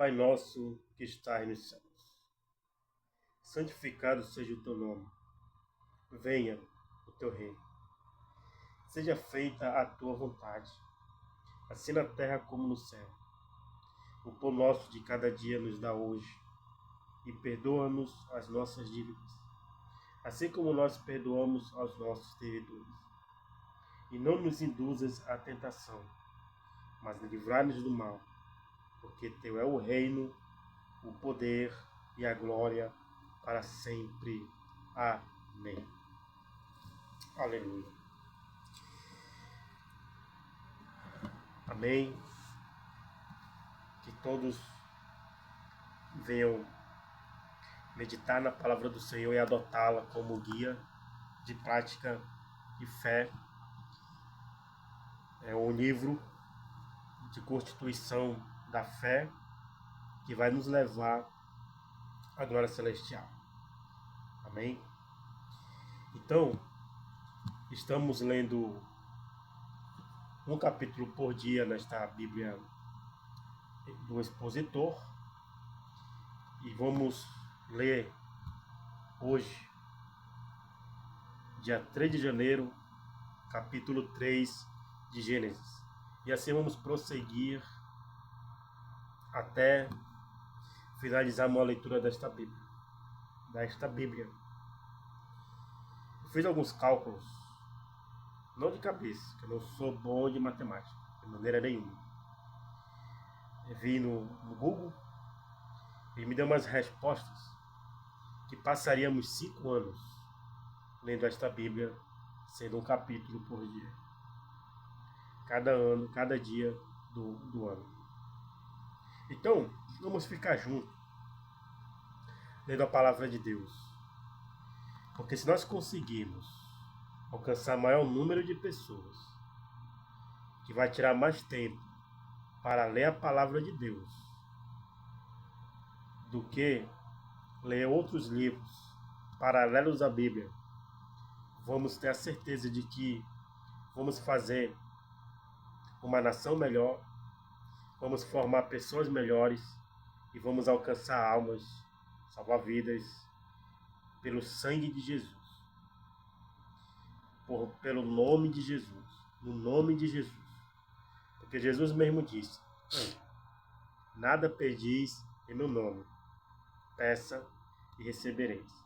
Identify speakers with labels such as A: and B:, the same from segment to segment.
A: Pai nosso que estás nos céus, santificado seja o teu nome. Venha o teu reino. Seja feita a tua vontade, assim na terra como no céu. O pão nosso de cada dia nos dá hoje, e perdoa-nos as nossas dívidas, assim como nós perdoamos aos nossos devedores. E não nos induzas à tentação, mas livrai-nos do mal, porque teu é o reino, o poder e a glória para sempre. Amém. Aleluia. Amém. Que todos venham meditar na palavra do Senhor e adotá-la como guia de prática e fé. É um livro de constituição da fé que vai nos levar à glória celestial. Amém? Então, estamos lendo um capítulo por dia nesta Bíblia do Expositor e vamos ler hoje, dia 3 de janeiro, capítulo 3 de Gênesis. E assim vamos prosseguir até finalizarmos a leitura desta Bíblia. Eu fiz alguns cálculos, não de cabeça, que eu não sou bom de matemática, de maneira nenhuma. Eu vi no Google e me deu umas respostas que passaríamos 5 anos lendo esta Bíblia, sendo um capítulo por dia. Cada ano, cada dia do ano. Então, vamos ficar juntos, lendo a palavra de Deus. Porque se nós conseguirmos alcançar maior número de pessoas, que vai tirar mais tempo para ler a palavra de Deus, do que ler outros livros paralelos à Bíblia, vamos ter a certeza de que vamos fazer uma nação melhor, vamos formar pessoas melhores e vamos alcançar almas, salvar vidas pelo sangue de Jesus, pelo nome de Jesus, no nome de Jesus. Porque Jesus mesmo disse: nada pedis em meu nome, peça e recebereis.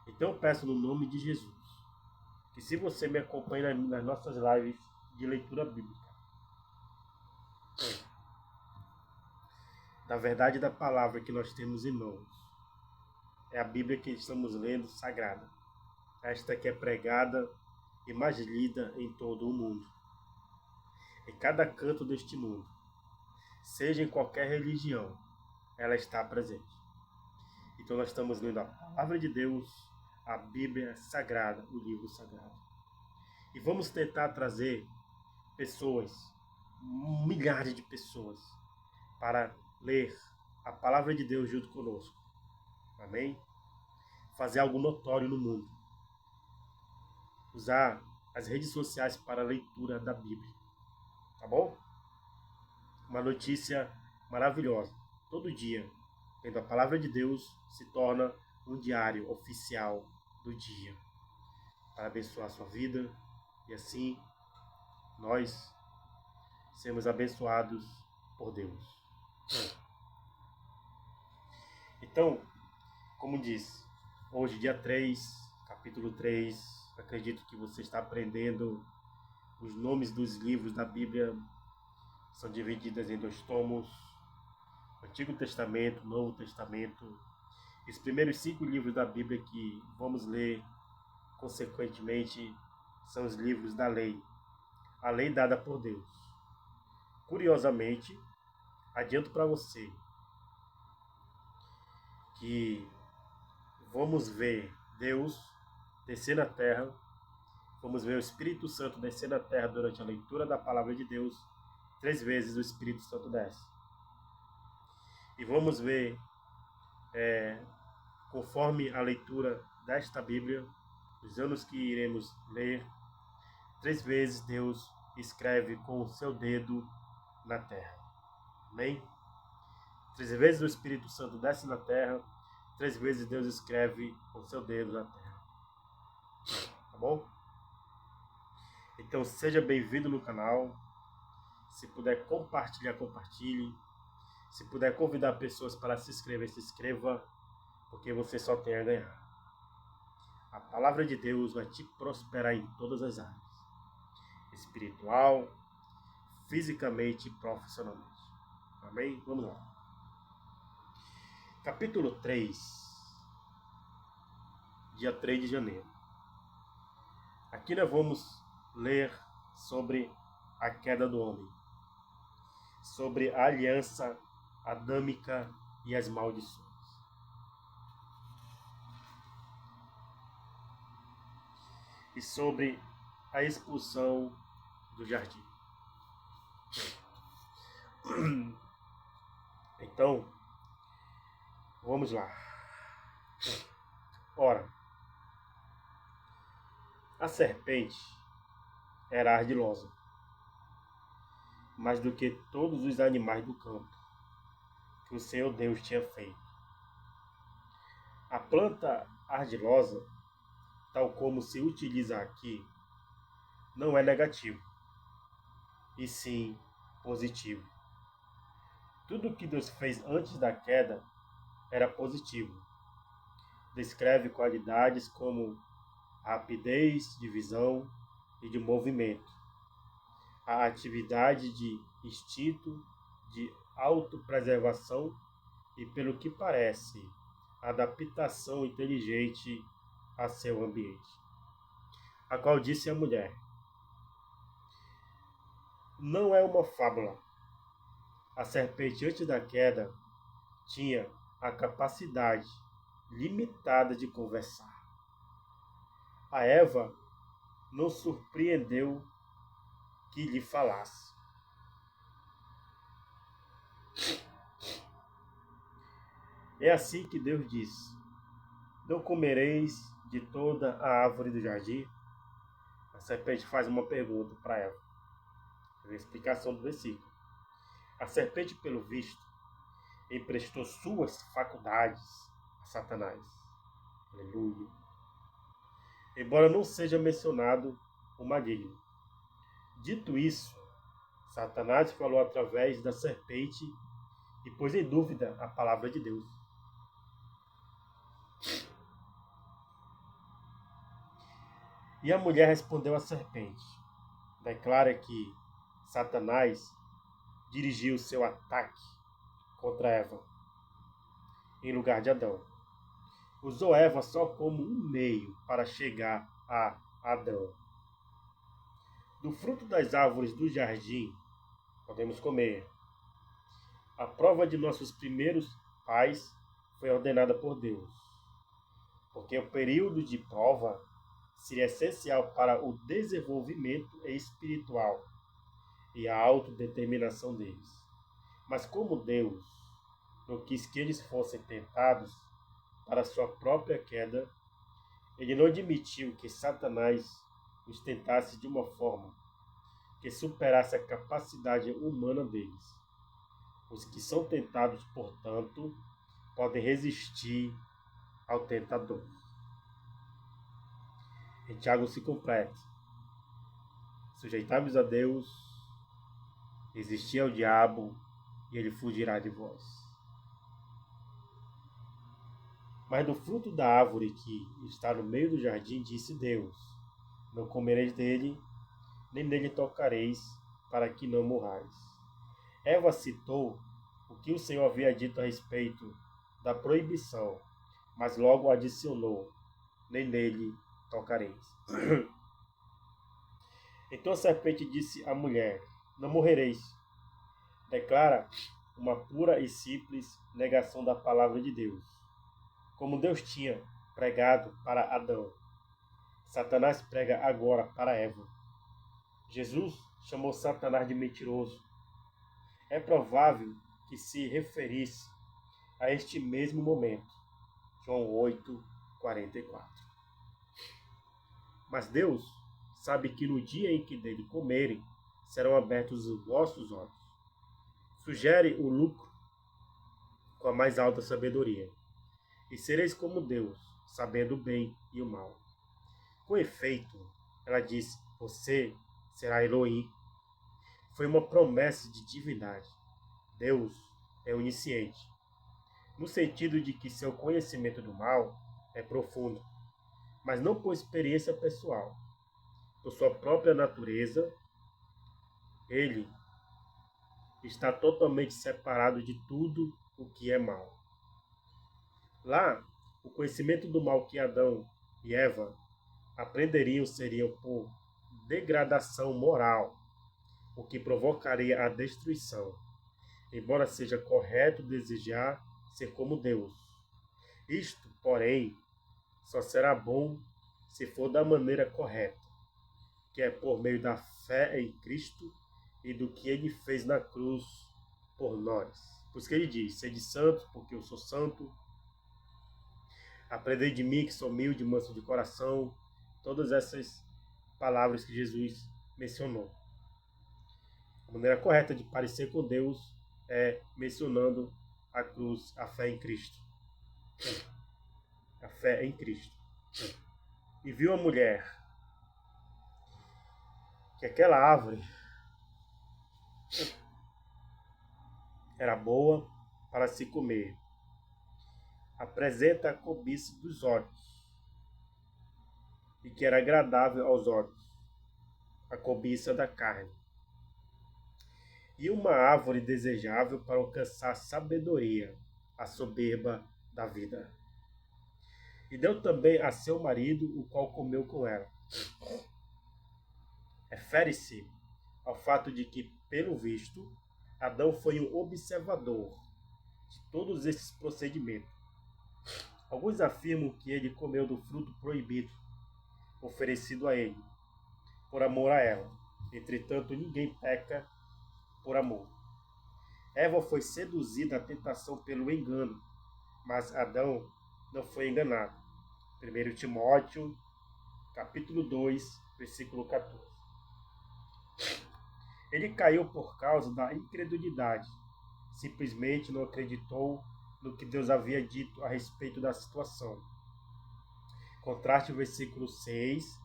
A: Então eu peço no nome de Jesus, que se você me acompanha nas nossas lives de leitura bíblica, da verdade da palavra que nós temos em mãos, é a Bíblia que estamos lendo, sagrada. Esta que é pregada e mais lida em todo o mundo. Em cada canto deste mundo, seja em qualquer religião, ela está presente. Então nós estamos lendo a palavra de Deus, a Bíblia Sagrada, o livro sagrado. E vamos tentar trazer pessoas, milhares de pessoas, para ler a palavra de Deus junto conosco. Amém? Fazer algo notório no mundo. Usar as redes sociais para a leitura da Bíblia. Tá bom? Uma notícia maravilhosa. Todo dia, lendo a palavra de Deus, se torna um diário oficial do dia. Para abençoar a sua vida e assim nós sermos abençoados por Deus. Então, como disse, hoje dia 3, capítulo 3, acredito que você está aprendendo os nomes dos livros da Bíblia. São divididas em 2 tomos, Antigo Testamento, Novo Testamento. Os primeiros 5 livros da Bíblia que vamos ler, consequentemente, são os livros da lei, a lei dada por Deus. Curiosamente, adianto para você que vamos ver Deus descer na terra, vamos ver o Espírito Santo descer na terra durante a leitura da palavra de Deus. 3 vezes o Espírito Santo desce. E vamos ver, conforme a leitura desta Bíblia, os anos que iremos ler, 3 vezes Deus escreve com o seu dedo na terra. Amém? 3 vezes o Espírito Santo desce na terra, 3 vezes Deus escreve com seu dedo na terra. Tá bom? Então seja bem-vindo no canal. Se puder compartilhar, compartilhe. Se puder convidar pessoas para se inscrever, se inscreva, porque você só tem a ganhar. A palavra de Deus vai te prosperar em todas as áreas. Espiritual, fisicamente e profissionalmente. Amém? Vamos lá. Capítulo 3, dia 3 de janeiro. Aqui nós vamos ler sobre a queda do homem, sobre a aliança adâmica e as maldições. E sobre a expulsão do jardim. Então, vamos lá. Ora, a serpente era ardilosa, mais do que todos os animais do campo que o Senhor Deus tinha feito. A planta ardilosa, tal como se utiliza aqui, não é negativo, e sim positivo. Tudo que Deus fez antes da queda era positivo. Descreve qualidades como rapidez de visão e de movimento, a atividade de instinto, de autopreservação e, pelo que parece, adaptação inteligente a seu ambiente. A qual disse a mulher: não é uma fábula. A serpente, antes da queda, tinha a capacidade limitada de conversar. A Eva não surpreendeu que lhe falasse. É assim que Deus disse: não comereis de toda a árvore do jardim? A serpente faz uma pergunta para Eva. A explicação do versículo. A serpente, pelo visto, emprestou suas faculdades a Satanás. Aleluia. Embora não seja mencionado o maligno. Dito isso, Satanás falou através da serpente e pôs em dúvida a palavra de Deus. E a mulher respondeu à serpente. Declara que Satanás dirigiu seu ataque contra Eva, em lugar de Adão. Usou Eva só como um meio para chegar a Adão. Do fruto das árvores do jardim podemos comer. A prova de nossos primeiros pais foi ordenada por Deus, porque o período de prova seria essencial para o desenvolvimento espiritual e a autodeterminação deles. Mas como Deus não quis que eles fossem tentados para sua própria queda, ele não admitiu que Satanás os tentasse de uma forma que superasse a capacidade humana deles. Os que são tentados, portanto, podem resistir ao tentador. Em Tiago se completa: sujeitai-vos a Deus, resistir ao diabo, e ele fugirá de vós. Mas do fruto da árvore que está no meio do jardim, disse Deus: não comereis dele, nem nele tocareis, para que não morrais. Eva citou o que o Senhor havia dito a respeito da proibição, mas logo adicionou: nem nele tocareis. Então a serpente disse à mulher: não morrereis. Declara uma pura e simples negação da palavra de Deus, como Deus tinha pregado para Adão. Satanás prega agora para Eva. Jesus chamou Satanás de mentiroso. É provável que se referisse a este mesmo momento. João 8:44. Mas Deus sabe que no dia em que dele comerem, serão abertos os vossos olhos. Sugere o lucro com a mais alta sabedoria. E sereis como Deus, sabendo o bem e o mal. Com efeito, ela disse, você será Elohim. Foi uma promessa de divindade. Deus é onisciente, no sentido de que seu conhecimento do mal é profundo, mas não por experiência pessoal. Por sua própria natureza, ele está totalmente separado de tudo o que é mal. Lá, o conhecimento do mal que Adão e Eva aprenderiam seria por degradação moral, o que provocaria a destruição, embora seja correto desejar ser como Deus. Isto, porém, só será bom se for da maneira correta, que é por meio da fé em Cristo e do que ele fez na cruz por nós. Por isso que ele diz, sede santos, porque eu sou santo. Aprendei de mim, que sou humilde e manso de coração. Todas essas palavras que Jesus mencionou. A maneira correta de parecer com Deus é mencionando a cruz, a fé em Cristo. A fé em Cristo. E viu a mulher que aquela árvore era boa para se comer. Apresenta a cobiça dos olhos e que era agradável aos olhos, a cobiça da carne. E uma árvore desejável para alcançar a sabedoria, a soberba da vida. E deu também a seu marido, o qual comeu com ela. Refere-se ao fato de que, pelo visto, Adão foi um observador de todos esses procedimentos. Alguns afirmam que ele comeu do fruto proibido, oferecido a ele, por amor a ela. Entretanto, ninguém peca por amor. Eva foi seduzida à tentação pelo engano, mas Adão não foi enganado. 1 Timóteo, capítulo 2, versículo 14. Ele caiu por causa da incredulidade. Simplesmente não acreditou no que Deus havia dito a respeito da situação. Contraste o versículo 6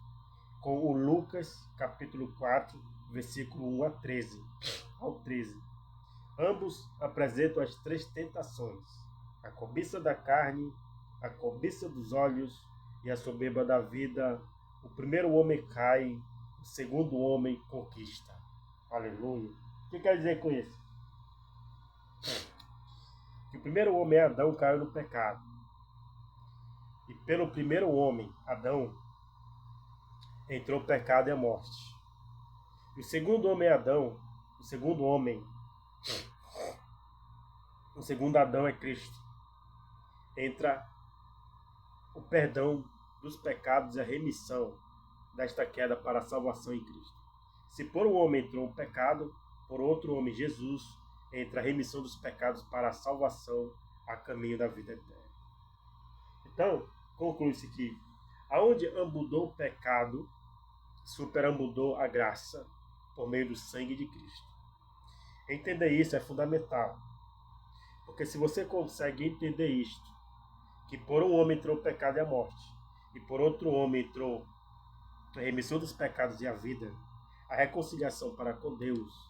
A: com o Lucas, capítulo 4, versículo 1 a 13, ao 13. Ambos apresentam as três tentações: a cobiça da carne, a cobiça dos olhos e a soberba da vida. O primeiro homem cai, o segundo homem conquista. Aleluia. O que quer dizer com isso? Que o primeiro homem, Adão, caiu no pecado. E pelo primeiro homem, Adão, entrou o pecado e a morte. E o segundo homem, Adão, o segundo Adão é Cristo. Entra o perdão dos pecados e a remissão desta queda para a salvação em Cristo. Se por um homem entrou o pecado, por outro homem, Jesus, entra a remissão dos pecados para a salvação a caminho da vida eterna. Então, conclui-se que aonde abundou o pecado, superabundou a graça por meio do sangue de Cristo. Entender isso é fundamental, porque se você consegue entender isto, que por um homem entrou o pecado e a morte, e por outro homem entrou a remissão dos pecados e a vida, a reconciliação para com Deus,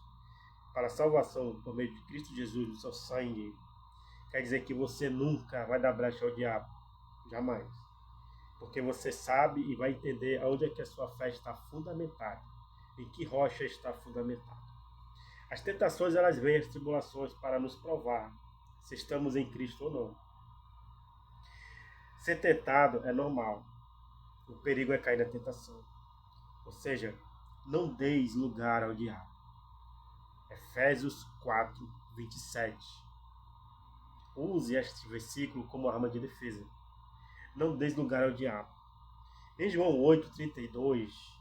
A: para a salvação por meio de Cristo Jesus, do seu sangue, quer dizer que você nunca vai dar brecha ao diabo. Jamais. Porque você sabe e vai entender aonde é que a sua fé está fundamentada, em que rocha está fundamentada. As tentações, elas vêm, as tribulações, para nos provar se estamos em Cristo ou não. Ser tentado é normal. O perigo é cair na tentação. Ou seja, não deis lugar ao diabo. Efésios 4, 27. Use este versículo como arma de defesa. Não deis lugar ao diabo. Em João 8, 32,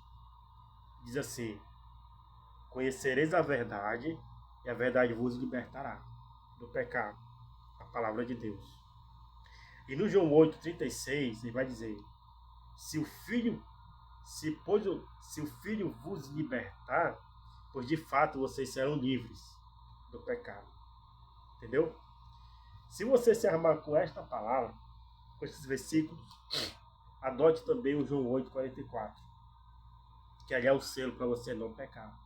A: diz assim: conhecereis a verdade, e a verdade vos libertará do pecado. A palavra de Deus. E no João 8, 36, ele vai dizer: se o Filho vos libertar, pois de fato vocês serão livres do pecado. Entendeu? Se você se armar com esta palavra, com esses versículos, adote também o João 8,44, que ali é o selo para você não pecar.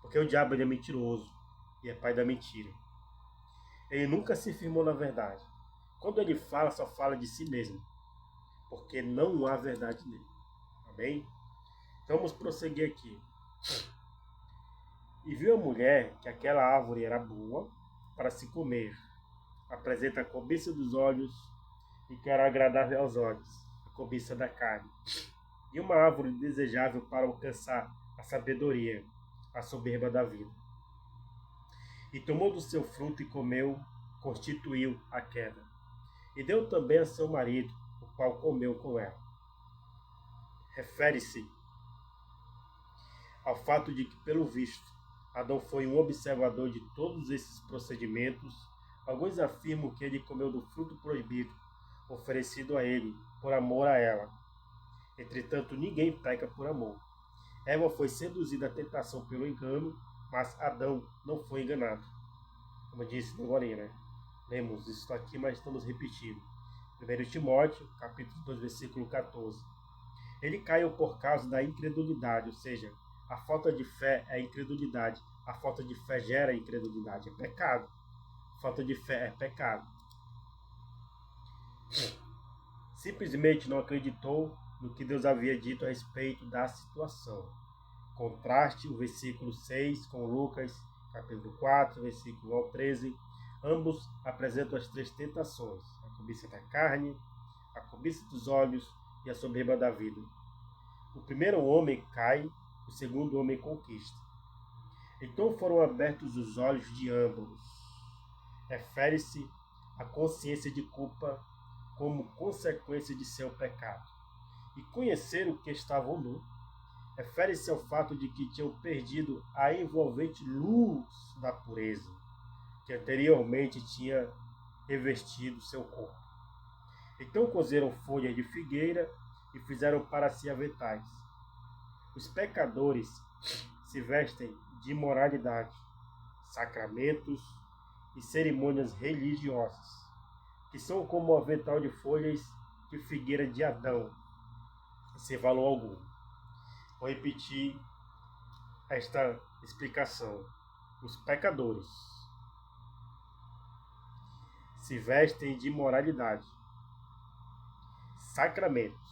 A: Porque o diabo ele é mentiroso e é pai da mentira. Ele nunca se firmou na verdade. Quando ele fala, só fala de si mesmo, porque não há verdade nele. Amém? Então vamos prosseguir aqui. E viu a mulher que aquela árvore era boa para se comer. Apresenta a cobiça dos olhos e que era agradável aos olhos, a cobiça da carne. E uma árvore desejável para alcançar a sabedoria, a soberba da vida. E tomou do seu fruto e comeu, constituiu a queda. E deu também a seu marido, o qual comeu com ela. Refere-se ao fato de que, pelo visto, Adão foi um observador de todos esses procedimentos. Alguns afirmam que ele comeu do fruto proibido, oferecido a ele, por amor a ela. Entretanto, ninguém peca por amor. Eva foi seduzida à tentação pelo engano, mas Adão não foi enganado. Como eu disse agora, né? Lemos isso aqui, mas estamos repetindo. 1 Timóteo, capítulo 2, versículo 14. Ele caiu por causa da incredulidade, ou seja, a falta de fé é incredulidade. A falta de fé gera incredulidade, é pecado. A falta de fé é pecado. Simplesmente não acreditou no que Deus havia dito a respeito da situação. Contraste o versículo 6 com Lucas, capítulo 4, versículo 1 ao 13. Ambos apresentam as três tentações: a cobiça da carne, a cobiça dos olhos e a soberba da vida. O primeiro homem cai, o segundo homem conquista. Então foram abertos os olhos de ambos. Refere-se à consciência de culpa como consequência de seu pecado. E conheceram que estavam nus. Refere-se ao fato de que tinham perdido a envolvente luz da pureza, que anteriormente tinha revestido seu corpo. Então cozeram folhas de figueira e fizeram para si aventais. Os pecadores se vestem de imoralidade, sacramentos e cerimônias religiosas, que são como o avental de folhas de figueira de Adão, sem valor algum. Vou repetir esta explicação. Os pecadores se vestem de imoralidade, sacramentos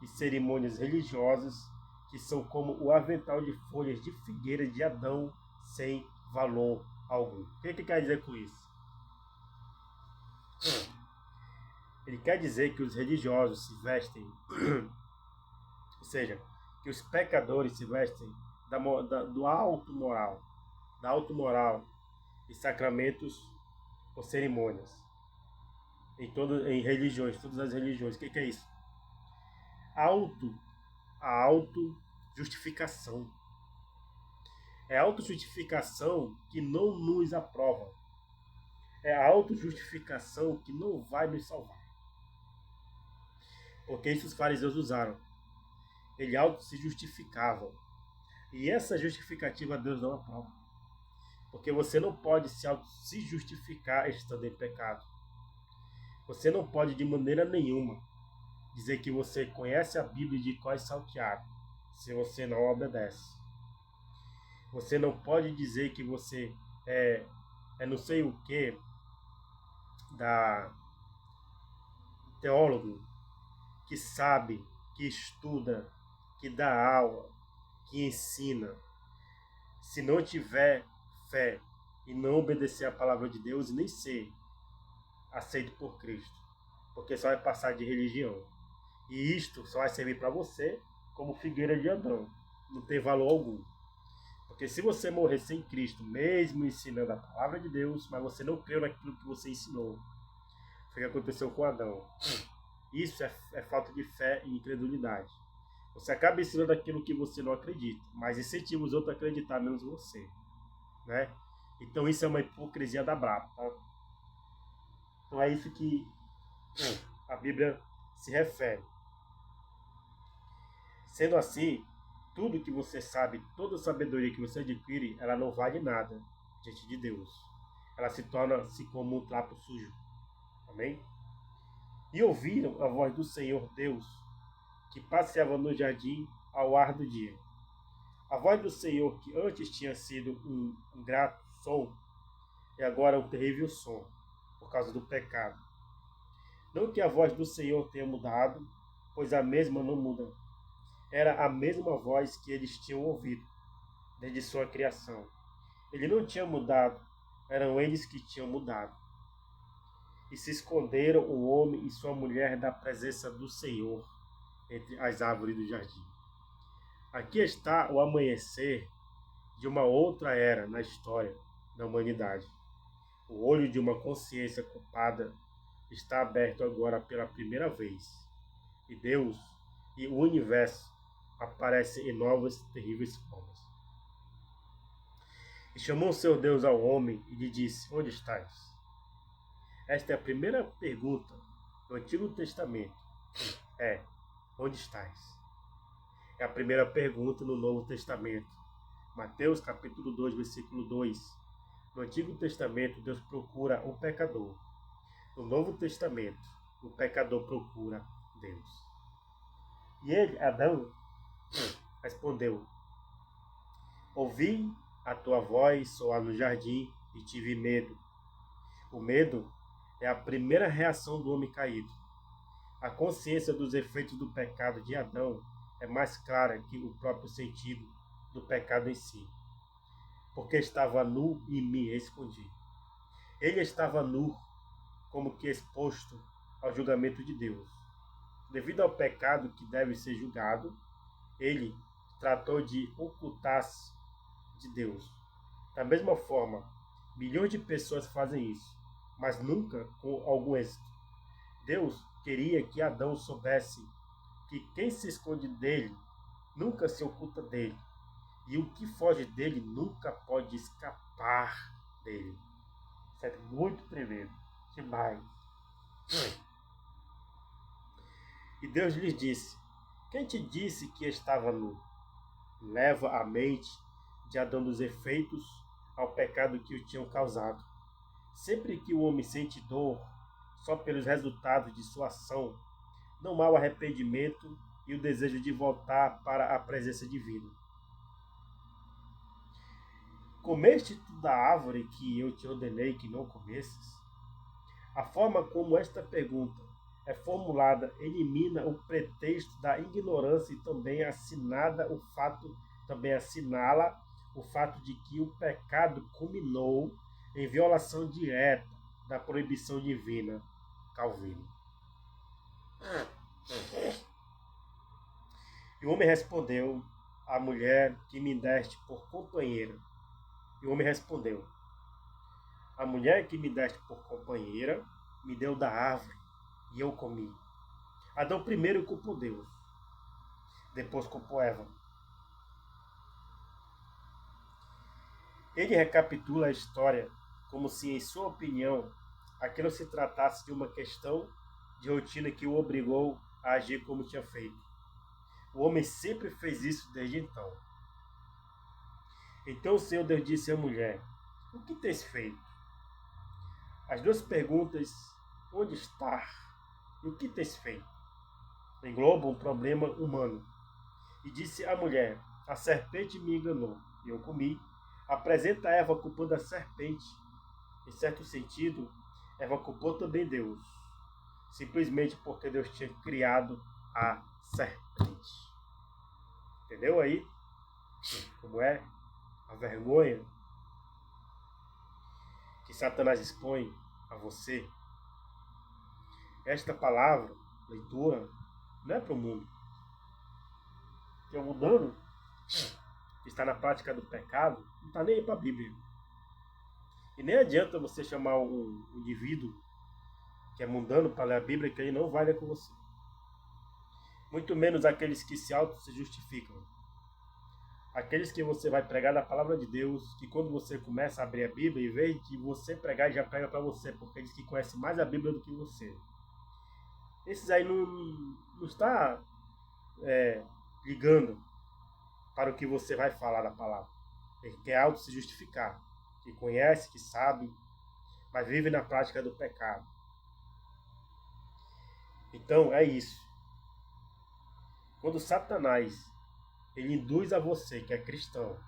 A: e cerimônias religiosas, que são como o avental de folhas de figueira de Adão, sem valor algum. O que quer dizer com isso? Ele quer dizer que os religiosos se vestem, ou seja, que os pecadores se vestem do alto moral, da alto moral e sacramentos ou cerimônias em religiões, todas as religiões. O que é isso? A auto-justificação. É a auto-justificação que não nos aprova. É a auto-justificação que não vai nos salvar. Porque isso os fariseus usaram. Eles auto se justificavam. E essa justificativa Deus não aprova. Porque você não pode se justificar estando em pecado. Você não pode de maneira nenhuma dizer que você conhece a Bíblia de cor salteado se você não obedece. Você não pode dizer que você é não sei o que da teólogo que sabe, que estuda, que dá aula, que ensina. Se não tiver fé e não obedecer a palavra de Deus e nem ser aceito por Cristo, porque só vai passar de religião. E isto só vai servir para você como figueira de Adão. Não tem valor algum. Porque se você morrer sem Cristo, mesmo ensinando a palavra de Deus, mas você não creu naquilo que você ensinou, foi o que aconteceu com Adão. Isso é falta de fé e incredulidade. Você acaba ensinando aquilo que você não acredita, mas incentiva os outros a acreditar, menos você. Né? Então isso é uma hipocrisia da braba. Tá? Então é isso que a Bíblia se refere. Sendo assim, tudo que você sabe, toda a sabedoria que você adquire, ela não vale nada diante de Deus. ela se torna-se como um trapo sujo. Amém? E ouviram a voz do Senhor Deus, que passeava no jardim ao ar do dia. A voz do Senhor, que antes tinha sido um grato som, é agora um terrível som, por causa do pecado. Não que a voz do Senhor tenha mudado, pois a mesma não muda. Era a mesma voz que eles tinham ouvido, desde sua criação. Ele não tinha mudado, eram eles que tinham mudado. E se esconderam o homem e sua mulher da presença do Senhor entre as árvores do jardim. Aqui está o amanhecer de uma outra era na história da humanidade. O olho de uma consciência culpada está aberto agora pela primeira vez. E Deus e o universo aparecem em novas terríveis formas. E chamou o seu Deus ao homem e lhe disse: Onde estás? Esta é a primeira pergunta do Antigo Testamento. Onde estás? É a primeira pergunta no Novo Testamento. Mateus capítulo 2, versículo 2. No Antigo Testamento, Deus procura o pecador. No Novo Testamento, o pecador procura Deus. E ele, Adão, respondeu: Ouvi a tua voz soar no jardim e tive medo. O medo é a primeira reação do homem caído. A consciência dos efeitos do pecado de Adão é mais clara que o próprio sentido do pecado em si. Porque estava nu e me escondi. Ele estava nu, como que exposto ao julgamento de Deus. Devido ao pecado que deve ser julgado, ele tratou de ocultar-se de Deus. Da mesma forma, milhões de pessoas fazem isso, mas nunca com algum êxito. Deus queria que Adão soubesse que quem se esconde dele nunca se oculta dele, e o que foge dele nunca pode escapar dele. Isso é muito tremendo, demais. E Deus lhes disse: Quem te disse que estava nu? Leva a mente de Adão dos efeitos ao pecado que o tinham causado. Sempre que o homem sente dor, só pelos resultados de sua ação, não há o arrependimento e o desejo de voltar para a presença divina. Comeste tu da árvore que eu te ordenei que não comesses? A forma como esta pergunta é formulada elimina o pretexto da ignorância e também assinala o fato de que o pecado culminou em violação direta da proibição divina. Calvino. E o homem respondeu à mulher que me deste por companheira. E o homem respondeu: A mulher que me deste por companheira me deu da árvore e eu comi. Adão primeiro culpou Deus, depois culpou Eva. Ele recapitula a história como se, em sua opinião, aquilo se tratasse de uma questão de rotina que o obrigou a agir como tinha feito. O homem sempre fez isso desde então. Então o Senhor Deus disse à mulher: O que tens feito? As duas perguntas, onde está e o que tens feito, englobam um problema humano. E disse à mulher: A serpente me enganou e eu comi. Apresenta Eva culpando a serpente. Em certo sentido, Eva culpou também Deus, simplesmente porque Deus tinha criado a serpente. Entendeu aí como é a vergonha que Satanás expõe a você? Esta palavra, leitura, não é para o mundo. Porque o mundano que está na prática do pecado não está nem aí para a Bíblia. E nem adianta você chamar um indivíduo que é mundano para ler a Bíblia, que ele não vai ler com você. Muito menos aqueles que se justificam. Aqueles que você vai pregar da palavra de Deus, que quando você começa a abrir a Bíblia, em vez de você pregar, ele já prega para você, porque diz que conhece mais a Bíblia do que você. Esses aí não está ligando para o que você vai falar da palavra. Ele quer se justificar. Que conhece, que sabe, mas vive na prática do pecado. Então é isso. Quando Satanás ele induz a você que é cristão,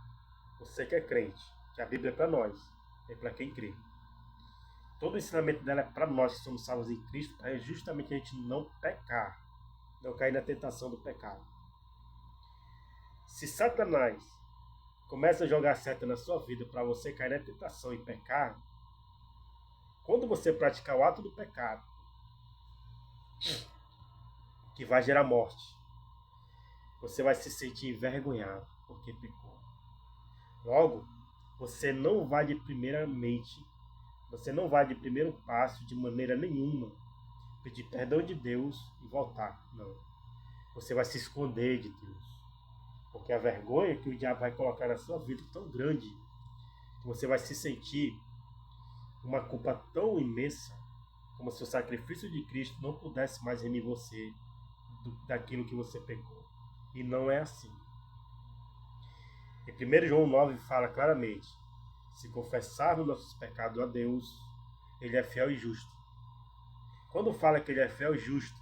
A: você que é crente, que a Bíblia é para nós, é para quem crê. Todo o ensinamento dela é para nós que somos salvos em Cristo, para justamente a gente não pecar, não cair na tentação do pecado. Se Satanás começa a jogar seta na sua vida para você cair na tentação e pecar, quando você praticar o ato do pecado, que vai gerar morte, você vai se sentir envergonhado porque pecou. Logo, você não vai de primeiro passo de maneira nenhuma pedir perdão de Deus e voltar. Não. Você vai se esconder de Deus. Porque a vergonha que o diabo vai colocar na sua vida é tão grande que você vai se sentir uma culpa tão imensa como se o sacrifício de Cristo não pudesse mais remir você daquilo que você pecou. E não é assim. Em 1 João 9 fala claramente: se confessarmos nossos pecados a Deus, Ele é fiel e justo. Quando fala que Ele é fiel e justo,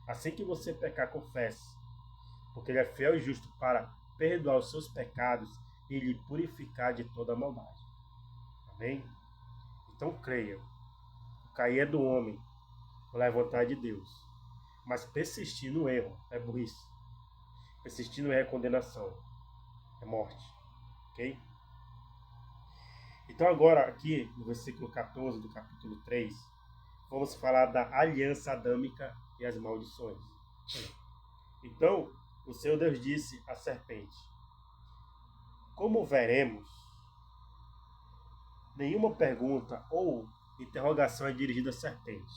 A: assim que você pecar, confesse. Porque Ele é fiel e justo para perdoar os seus pecados e lhe purificar de toda maldade. Amém? Então creia. O cair é do homem, o levantar é de Deus. Mas persistir no erro é burrice. Persistir no erro é condenação. É morte. Ok? Então agora aqui no versículo 14 do capítulo 3, vamos falar da aliança adâmica e as maldições. Então, o Senhor Deus disse à serpente: como veremos, nenhuma pergunta ou interrogação é dirigida à serpente.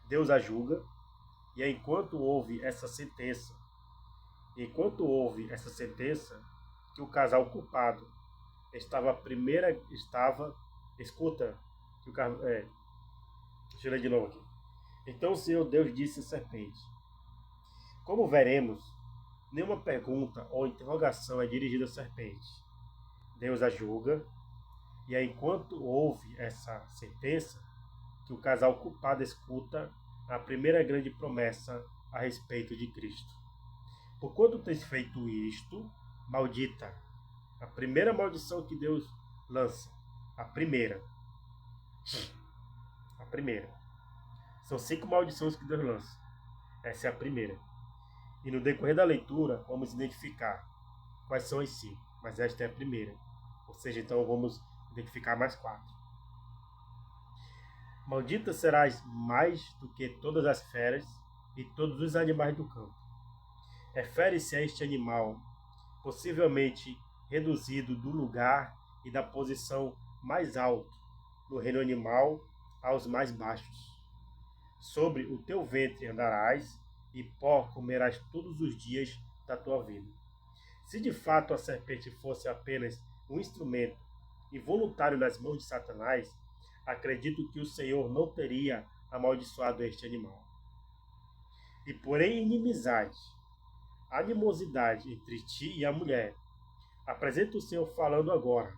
A: Deus a julga, e enquanto houve essa sentença, que o casal culpado escuta, deixa eu ler de novo aqui. Então o Senhor Deus disse à serpente: como veremos, nenhuma pergunta ou interrogação é dirigida à serpente. Deus a julga, e enquanto houve essa sentença, que o casal culpado escuta a primeira grande promessa a respeito de Cristo. Porquanto tens feito isto, maldita. A primeira maldição que Deus lança. A primeira. São 5 maldições que Deus lança. Essa é a primeira. E no decorrer da leitura, vamos identificar quais são as 5. Mas esta é a primeira. Ou seja, então vamos identificar mais 4. Maldita serás mais do que todas as feras e todos os animais do campo. Refere-se a este animal, possivelmente reduzido do lugar e da posição mais alto no reino animal aos mais baixos. Sobre o teu ventre andarás, e pó comerás todos os dias da tua vida. Se de fato a serpente fosse apenas um instrumento involuntário nas mãos de Satanás, acredito que o Senhor não teria amaldiçoado este animal. E porém animosidade entre ti e a mulher, apresenta o Senhor falando agora,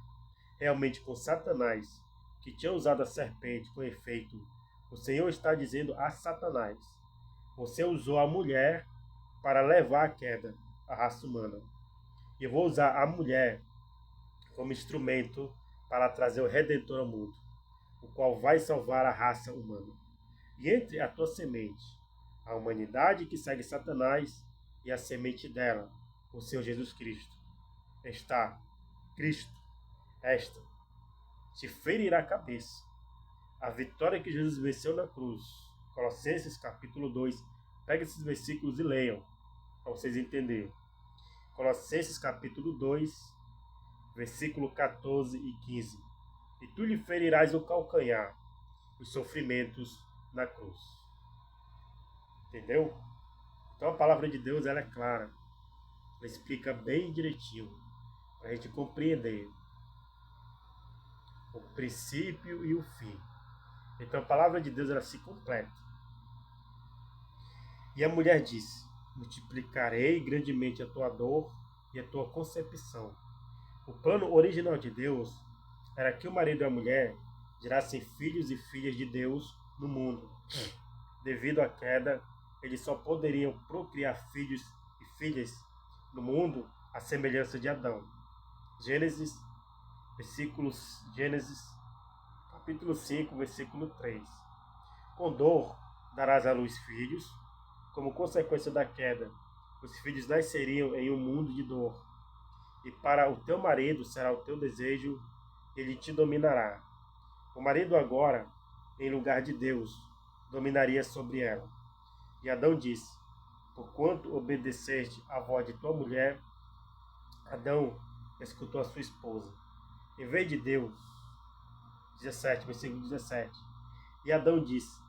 A: realmente com Satanás, que tinha usado a serpente com efeito. O Senhor está dizendo a Satanás: você usou a mulher para levar à queda a raça humana. E eu vou usar a mulher como instrumento para trazer o Redentor ao mundo, o qual vai salvar a raça humana. E entre a tua semente, a humanidade que segue Satanás, e a semente dela, o Senhor Jesus Cristo, esta te ferirá a cabeça. A vitória que Jesus venceu na cruz. Colossenses capítulo 2. Pegue esses versículos e leiam, para vocês entenderem. Colossenses capítulo 2, versículo 14 e 15. E tu lhe ferirás o calcanhar, os sofrimentos na cruz. Entendeu? Então a palavra de Deus ela é clara. Ela explica bem direitinho, para a gente compreender o princípio e o fim. Então a palavra de Deus ela se completa. E a mulher disse: multiplicarei grandemente a tua dor e a tua concepção. O plano original de Deus era que o marido e a mulher gerassem filhos e filhas de Deus no mundo. Devido à queda, eles só poderiam procriar filhos e filhas no mundo à semelhança de Adão. Gênesis, capítulo 5, versículo 3. Com dor darás à luz filhos. Como consequência da queda, os filhos nasceriam em um mundo de dor. E para o teu marido será o teu desejo, ele te dominará. O marido agora, em lugar de Deus, dominaria sobre ela. E Adão disse: porquanto obedeceste à voz de tua mulher, Adão escutou a sua esposa. Em vez de Deus, 17, versículo 17. E Adão disse,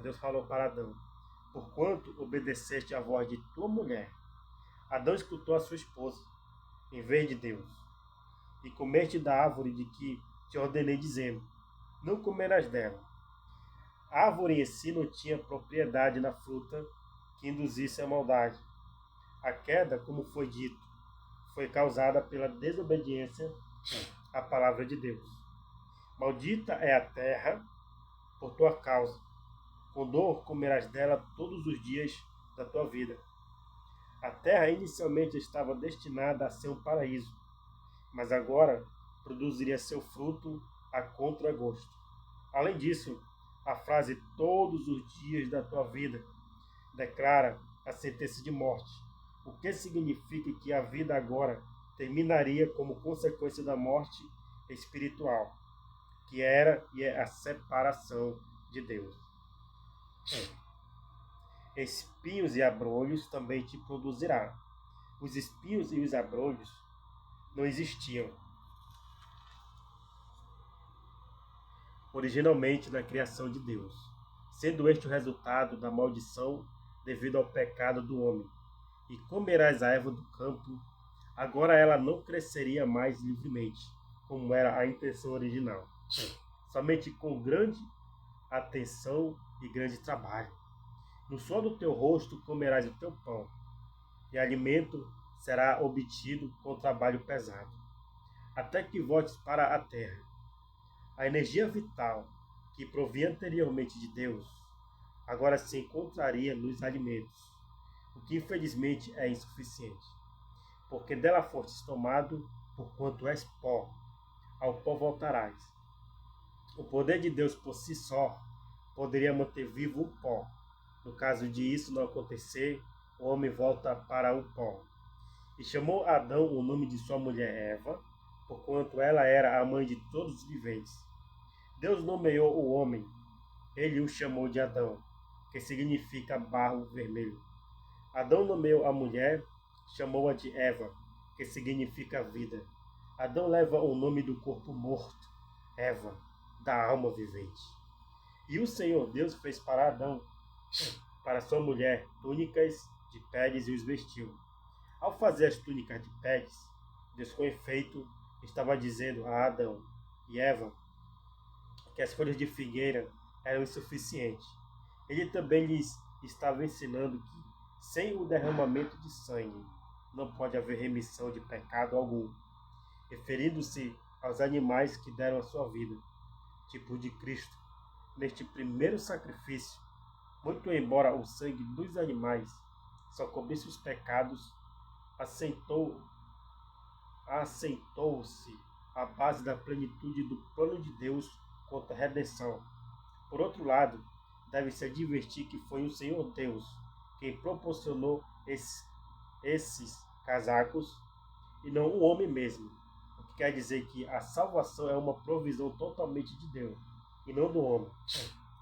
A: Deus falou para Adão: porquanto obedeceste à voz de tua mulher, Adão escutou a sua esposa, em vez de Deus. E comeste da árvore de que te ordenei, dizendo: não comerás dela. A árvore em si não tinha propriedade na fruta que induzisse a maldade. A queda, como foi dito, foi causada pela desobediência à palavra de Deus. Maldita é a terra por tua causa. Com dor comerás dela todos os dias da tua vida. A terra inicialmente estava destinada a ser um paraíso, mas agora produziria seu fruto a contragosto. Além disso, a frase todos os dias da tua vida declara a sentença de morte, o que significa que a vida agora terminaria como consequência da morte espiritual, que era e é a separação de Deus. Espinhos e abrolhos também te produzirá. Os espinhos e os abrolhos não existiam originalmente na criação de Deus, sendo este o resultado da maldição devido ao pecado do homem. E comerás a erva do campo. Agora ela não cresceria mais livremente, como era a intenção original, somente com grande atenção e grande trabalho. No suor do teu rosto comerás o teu pão, e alimento será obtido com trabalho pesado, até que voltes para a terra. A energia vital que provia anteriormente de Deus, agora se encontraria nos alimentos, o que infelizmente é insuficiente, porque dela fostes tomado, porquanto és pó, ao pó voltarás. O poder de Deus por si só poderia manter vivo o pó. No caso de isso não acontecer, o homem volta para o pó. E chamou Adão o nome de sua mulher Eva, porquanto ela era a mãe de todos os viventes. Deus nomeou o homem, ele o chamou de Adão, que significa barro vermelho. Adão nomeou a mulher, chamou-a de Eva, que significa vida. Adão leva o nome do corpo morto, Eva, da alma vivente. E o Senhor Deus fez para Adão, para sua mulher, túnicas de peles e os vestiu. Ao fazer as túnicas de peles, Deus com efeito estava dizendo a Adão e Eva que as folhas de figueira eram insuficientes. Ele também lhes estava ensinando que, sem o derramamento de sangue, não pode haver remissão de pecado algum, referindo-se aos animais que deram a sua vida, tipo de Cristo. Neste primeiro sacrifício, muito embora o sangue dos animais só cobrisse os pecados, assentou-se a base da plenitude do plano de Deus quanto à redenção. Por outro lado, deve-se advertir que foi o Senhor Deus quem proporcionou esses casacos e não o homem mesmo, o que quer dizer que a salvação é uma provisão totalmente de Deus e não do homem.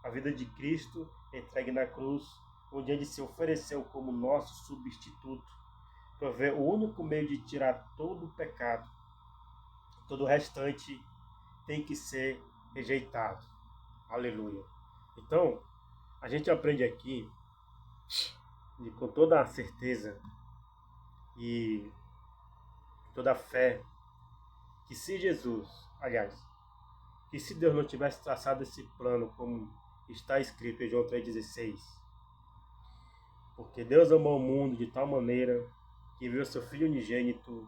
A: A vida de Cristo entregue na cruz, onde ele se ofereceu como nosso substituto, provê o único meio de tirar todo o pecado. Todo o restante tem que ser rejeitado. Aleluia. Então, a gente aprende aqui, e com toda a certeza e toda a fé, que se que se Deus não tivesse traçado esse plano como está escrito em João 3,16, porque Deus amou o mundo de tal maneira que enviou seu Filho unigênito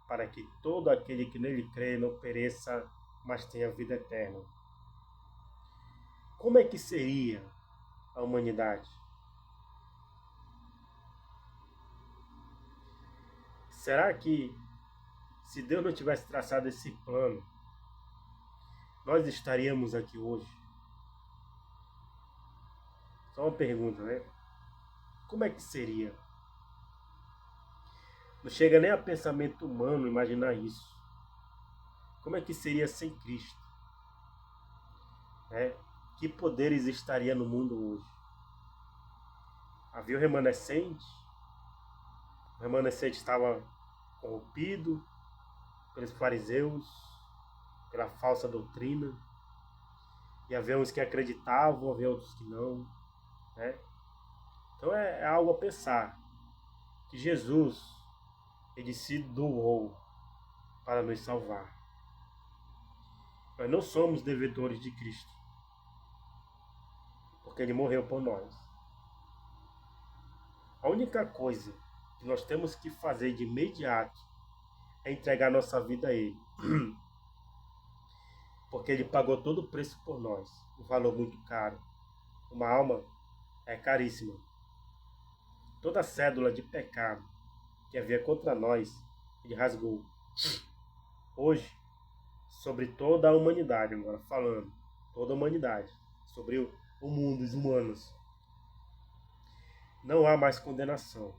A: para que todo aquele que nele crê não pereça, mas tem a vida eterna. Como é que seria a humanidade? Será que, se Deus não tivesse traçado esse plano, nós estaríamos aqui hoje? Só uma pergunta, né? Como é que seria? Não chega nem a pensamento humano imaginar isso. Como é que seria sem Cristo? Que poderes estaria no mundo hoje? Havia o remanescente estava corrompido pelos fariseus, pela falsa doutrina, e havia uns que acreditavam, havia outros que não. Então é algo a pensar, que Jesus, ele se doou para nos salvar. Nós não somos devedores de Cristo, porque ele morreu por nós. A única coisa que nós temos que fazer de imediato é entregar nossa vida a ele. Porque ele pagou todo o preço por nós, um valor muito caro. Uma alma é caríssima. Toda a cédula de pecado que havia contra nós, ele rasgou. Hoje, sobre toda a humanidade, agora falando, toda a humanidade, sobre o mundo, os humanos, não há mais condenação.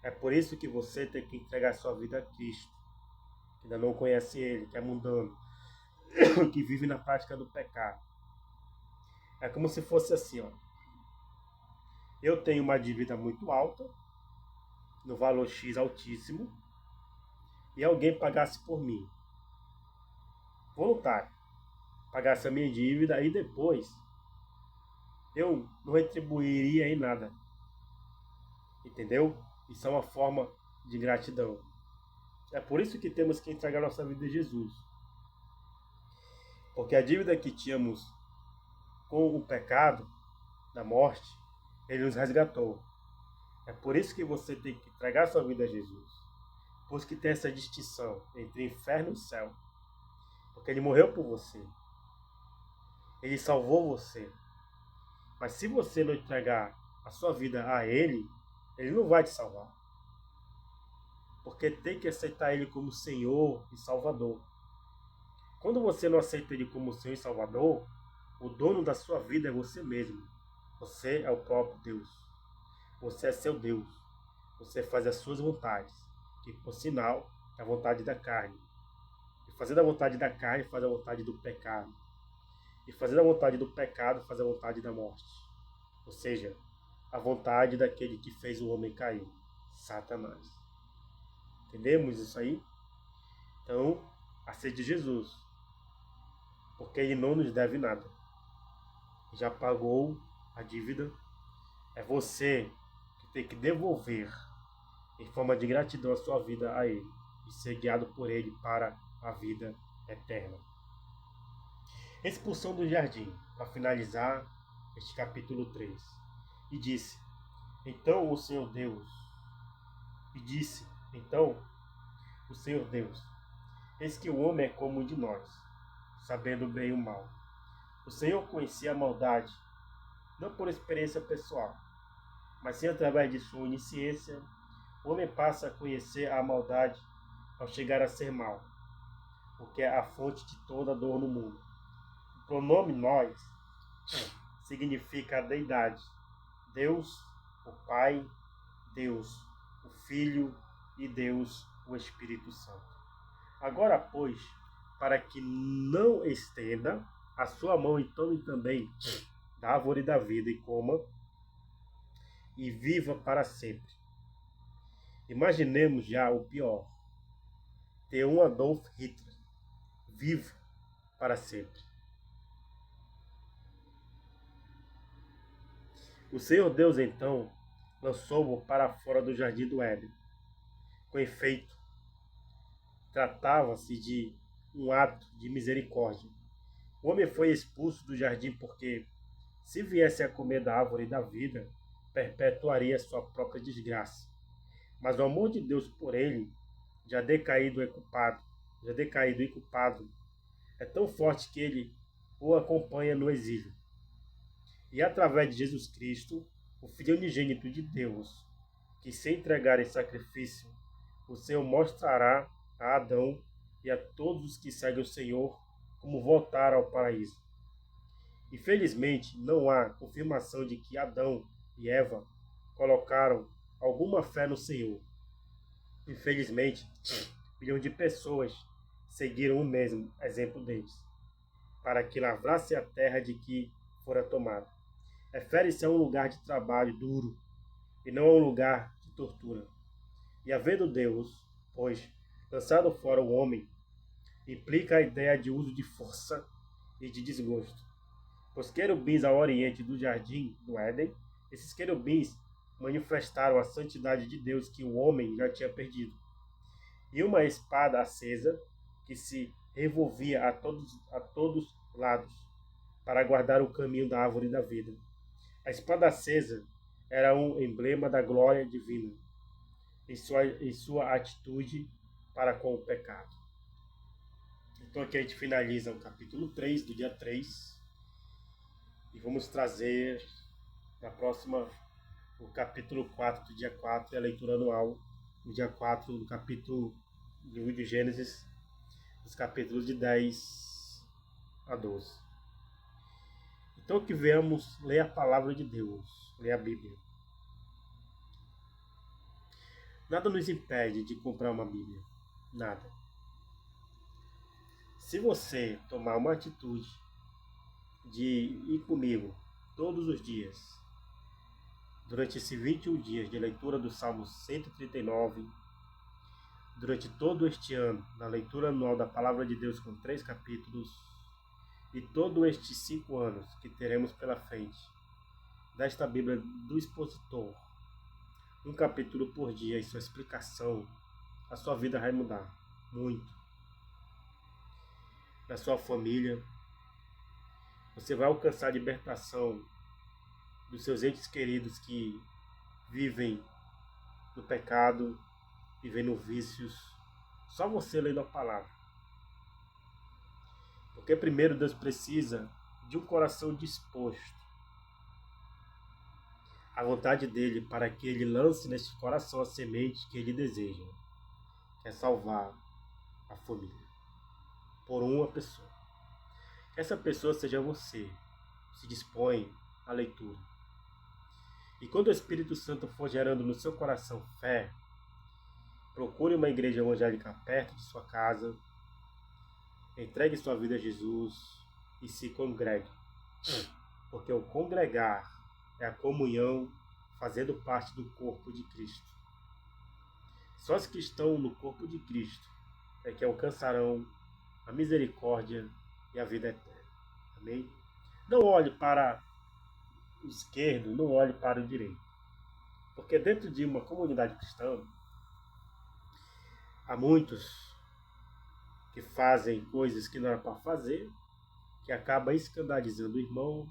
A: É por isso que você tem que entregar sua vida a Cristo, que ainda não conhece ele, que é mundano, que vive na prática do pecado. É como se fosse assim, ó. Eu tenho uma dívida muito alta, no valor X altíssimo, e alguém pagasse por mim, voluntário, pagasse a minha dívida, e depois eu não retribuiria em nada. Entendeu? Isso é uma forma de gratidão. É por isso que temos que entregar nossa vida a Jesus. Porque a dívida que tínhamos com o pecado, da morte, ele nos resgatou. É por isso que você tem que entregar sua vida a Jesus. Por isso que tem essa distinção entre inferno e céu. Porque ele morreu por você. Ele salvou você. Mas se você não entregar a sua vida a ele, ele não vai te salvar. Porque tem que aceitar ele como Senhor e Salvador. Quando você não aceita ele como Senhor e Salvador, o dono da sua vida é você mesmo. Você é o próprio Deus. Você é seu Deus. Você faz as suas vontades, que por sinal é a vontade da carne. E fazendo a vontade da carne, faz a vontade do pecado. E fazendo a vontade do pecado, faz a vontade da morte. Ou seja, a vontade daquele que fez o homem cair, Satanás. Entendemos isso aí? Então, aceite Jesus, porque ele não nos deve nada. Já pagou a dívida. É você que tem que devolver em forma de gratidão a sua vida a ele e ser guiado por ele para a vida eterna. Expulsão do jardim, para finalizar este capítulo 3. E disse, então o Senhor Deus, eis que o homem é como um de nós, sabendo o bem e o mal. O Senhor conhecia a maldade, não por experiência pessoal, mas sim através de sua onisciência. O homem passa a conhecer a maldade ao chegar a ser mal, porque é a fonte de toda dor no mundo. O pronome nós significa a deidade. Deus, o Pai, Deus, o Filho e Deus, o Espírito Santo. Agora, pois, para que não estenda a sua mão e tome também da árvore da vida e coma e viva para sempre. Imaginemos já o pior. Ter um Adolf Hitler vivo para sempre. O Senhor Deus, então, lançou-o para fora do jardim do Éden. Com efeito, tratava-se de um ato de misericórdia. O homem foi expulso do jardim porque, se viesse a comer da árvore da vida, perpetuaria sua própria desgraça. Mas o amor de Deus por ele, já decaído e culpado, é tão forte que ele o acompanha no exílio. E através de Jesus Cristo, o Filho unigênito de Deus, que se entregar em sacrifício, o Senhor mostrará a Adão e a todos os que seguem o Senhor como voltar ao paraíso. Infelizmente, não há confirmação de que Adão e Eva colocaram alguma fé no Senhor. Infelizmente, milhões de pessoas seguiram o mesmo exemplo deles, para que lavrasse a terra de que fora tomada. Refere-se a um lugar de trabalho duro e não a um lugar de tortura. E havendo Deus, pois, lançado fora o homem, implica a ideia de uso de força e de desgosto. Os querubins ao oriente do jardim do Éden, esses querubins manifestaram a santidade de Deus que o homem já tinha perdido. E uma espada acesa que se revolvia a todos lados para guardar o caminho da árvore da vida. A espada acesa era um emblema da glória divina em sua atitude para com o pecado. Então aqui a gente finaliza o capítulo 3, do dia 3. E vamos trazer na próxima o capítulo 4 do dia 4 e a leitura anual no dia 4 do capítulo do livro de Gênesis, os capítulos de 10 a 12. Então que venhamos ler a palavra de Deus, ler a Bíblia. Nada nos impede de comprar uma Bíblia. Nada. Se você tomar uma atitude de ir comigo todos os dias, durante esses 21 dias de leitura do Salmo 139, durante todo este ano, na leitura anual da Palavra de Deus com 3 capítulos, e todos estes 5 anos que teremos pela frente, desta Bíblia do expositor, um capítulo por dia e sua explicação, a sua vida vai mudar muito. Na sua família, você vai alcançar a libertação dos seus entes queridos que vivem no pecado, vivem no vícios. Só você lendo a palavra. Porque primeiro Deus precisa de um coração disposto à vontade dele para que ele lance neste coração a semente que ele deseja, que é salvar a família por uma pessoa. Que essa pessoa seja você. Se dispõe à leitura. E quando o Espírito Santo for gerando no seu coração fé, procure uma igreja evangélica perto de sua casa, entregue sua vida a Jesus e se congregue. Porque o congregar é a comunhão fazendo parte do corpo de Cristo. Só os que estão no corpo de Cristo é que alcançarão a misericórdia e a vida eterna. Amém? Não olhe para o esquerdo, não olhe para o direito. Porque dentro de uma comunidade cristã, há muitos que fazem coisas que não é para fazer, que acaba escandalizando o irmão,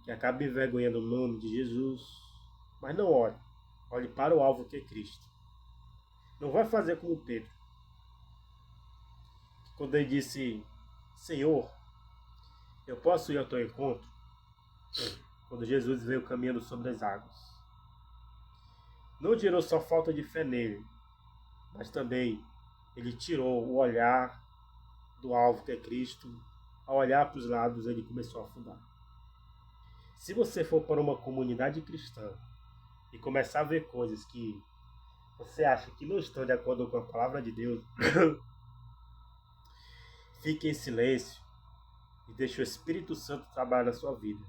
A: que acaba envergonhando o nome de Jesus. Mas não olhe. Olhe para o alvo que é Cristo. Não vai fazer como Pedro. Quando ele disse, Senhor, eu posso ir ao teu encontro? Quando Jesus veio caminhando sobre as águas. Não tirou só falta de fé nele, mas também ele tirou o olhar do alvo que é Cristo. Ao olhar para os lados, ele começou a afundar. Se você for para uma comunidade cristã e começar a ver coisas que você acha que não estão de acordo com a palavra de Deus, fique em silêncio e deixe o Espírito Santo trabalhar na sua vida.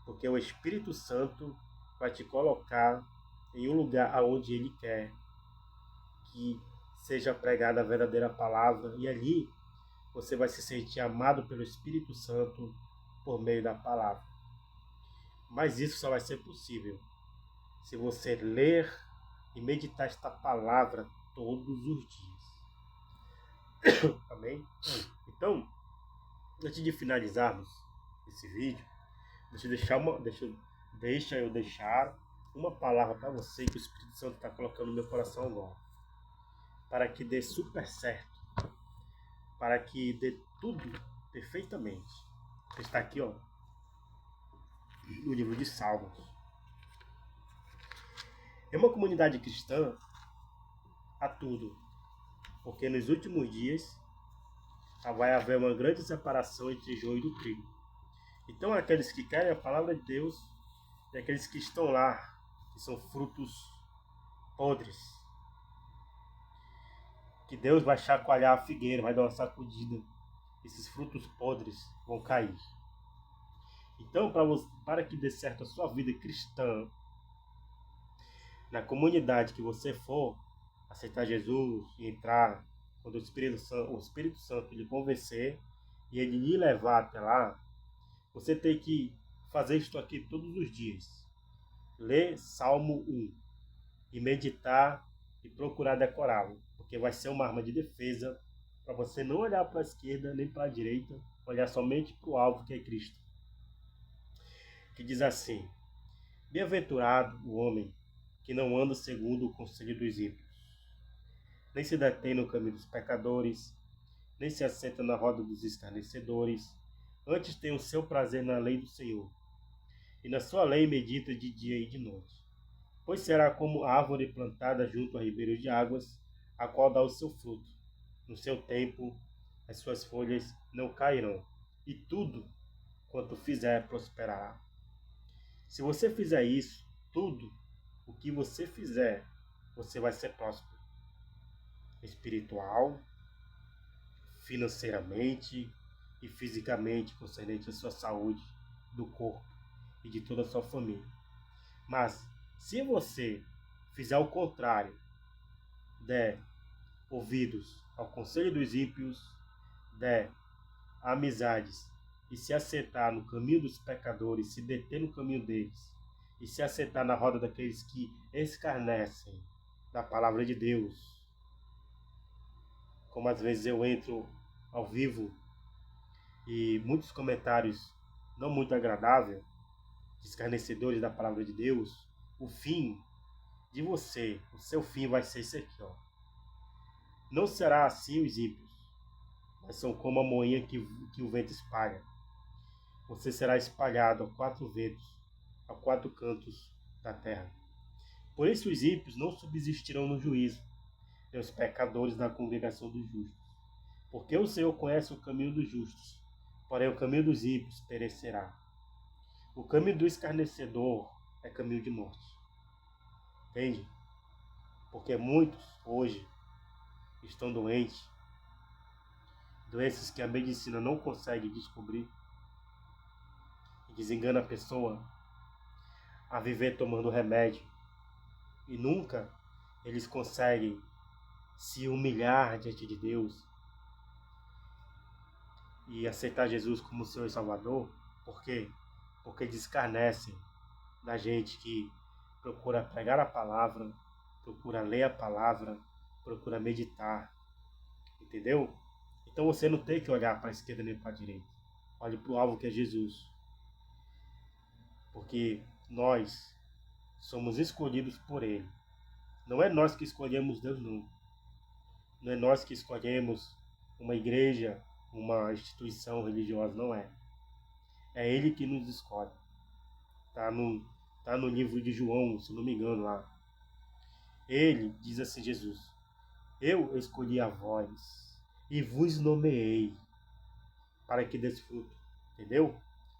A: Porque o Espírito Santo vai te colocar em um lugar aonde Ele quer que seja pregada a verdadeira palavra. E ali você vai se sentir amado pelo Espírito Santo por meio da palavra. Mas isso só vai ser possível se você ler e meditar esta palavra todos os dias. Amém? Então, antes de finalizarmos esse vídeo, deixa eu deixar uma palavra para você que o Espírito Santo está colocando no meu coração agora. Para que dê super certo. para que dê tudo perfeitamente. Está aqui, ó, no livro de Salmos. Em uma comunidade cristã, há tudo, porque nos últimos dias vai haver uma grande separação entre joio do trigo. Então, aqueles que querem a palavra de Deus e aqueles que estão lá, que são frutos podres, que Deus vai chacoalhar a figueira, vai dar uma sacudida, esses frutos podres vão cair. Então, para que dê certo a sua vida cristã, na comunidade que você for aceitar Jesus e entrar, quando o Espírito Santo lhe convencer e ele lhe levar até lá, você tem que fazer isto aqui todos os dias. Ler Salmo 1 e meditar e procurar decorá-lo, porque vai ser uma arma de defesa para você não olhar para a esquerda nem para a direita, olhar somente para o alvo que é Cristo. Que diz assim: bem-aventurado o homem que não anda segundo o conselho dos ímpios, nem se detém no caminho dos pecadores, nem se assenta na roda dos escarnecedores. Antes tem o seu prazer na lei do Senhor, e na sua lei medita de dia e de noite. Pois será como a árvore plantada junto a ribeiros de águas, a qual dá o seu fruto. No seu tempo, as suas folhas não cairão, e tudo quanto fizer prosperará. Se você fizer isso, tudo o que você fizer, você vai ser próspero. Espiritual, financeiramente e fisicamente, concernente à sua saúde, do corpo e de toda a sua família. Mas, se você fizer o contrário, der ouvidos ao conselho dos ímpios, der amizades e se assentar no caminho dos pecadores, se deter no caminho deles, e se assentar na roda daqueles que escarnecem da palavra de Deus, como às vezes eu entro ao vivo e muitos comentários não muito agradáveis, escarnecedores da palavra de Deus, o fim de você, o seu fim vai ser esse aqui, ó. Não será assim os ímpios, mas são como a moinha que o vento espalha. Você será espalhado a 4 ventos, a 4 cantos da terra. Por isso os ímpios não subsistirão no juízo, nem os pecadores na congregação dos justos. Porque o Senhor conhece o caminho dos justos, porém o caminho dos ímpios perecerá. O caminho do escarnecedor é caminho de morte. Entende? Porque muitos hoje estão doentes, doenças que a medicina não consegue descobrir, e desengana a pessoa a viver tomando remédio, e nunca eles conseguem se humilhar diante de Deus e aceitar Jesus como Senhor e Salvador. Por quê? Porque descarnecem da gente que procura pregar a palavra, procura ler a palavra, procura meditar. Entendeu? Então você não tem que olhar para a esquerda nem para a direita. Olhe para o alvo que é Jesus. Porque nós somos escolhidos por Ele. Não é nós que escolhemos Deus, não. Não é nós que escolhemos uma igreja, uma instituição religiosa, não é. É Ele que nos escolhe. Tá no livro de João, se não me engano lá. Ele diz assim, Jesus: eu escolhi a vós e vos nomeei para que dês fruto. Entendeu?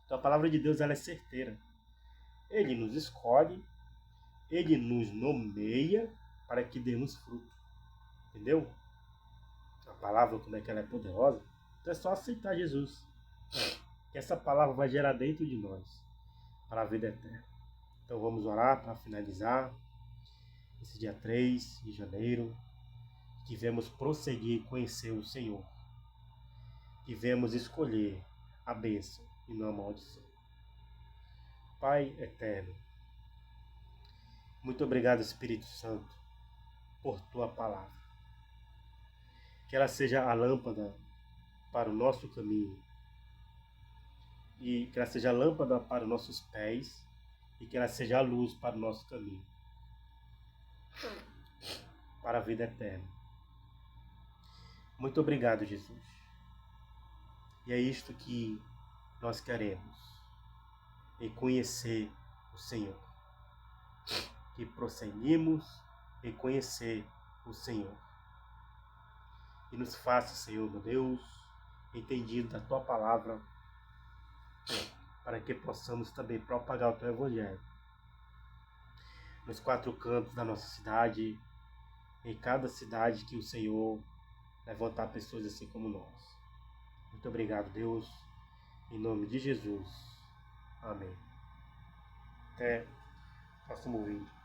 A: Então a palavra de Deus ela é certeira. Ele nos escolhe, Ele nos nomeia para que demos fruto. Entendeu? A palavra, como é que ela é poderosa, então é só aceitar Jesus. Que essa palavra vai gerar dentro de nós para a vida eterna. Então vamos orar para finalizar esse dia 3 de janeiro. Que venhamos prosseguir e conhecer o Senhor. Que venhamos escolher a bênção e não a maldição. Pai eterno, muito obrigado, Espírito Santo, por tua palavra. Que ela seja a lâmpada para o nosso caminho, e que ela seja a lâmpada para os nossos pés, e que ela seja a luz para o nosso caminho, para a vida eterna. Muito obrigado, Jesus. E é isto que nós queremos, em conhecer o Senhor. Que prosseguimos em conhecer o Senhor. E nos faça, Senhor, meu Deus, entendido da Tua palavra, para que possamos também propagar o Teu Evangelho nos 4 cantos da nossa cidade, em cada cidade que o Senhor levantar pessoas assim como nós. Muito obrigado, Deus, em nome de Jesus. Amém. Até o próximo vídeo.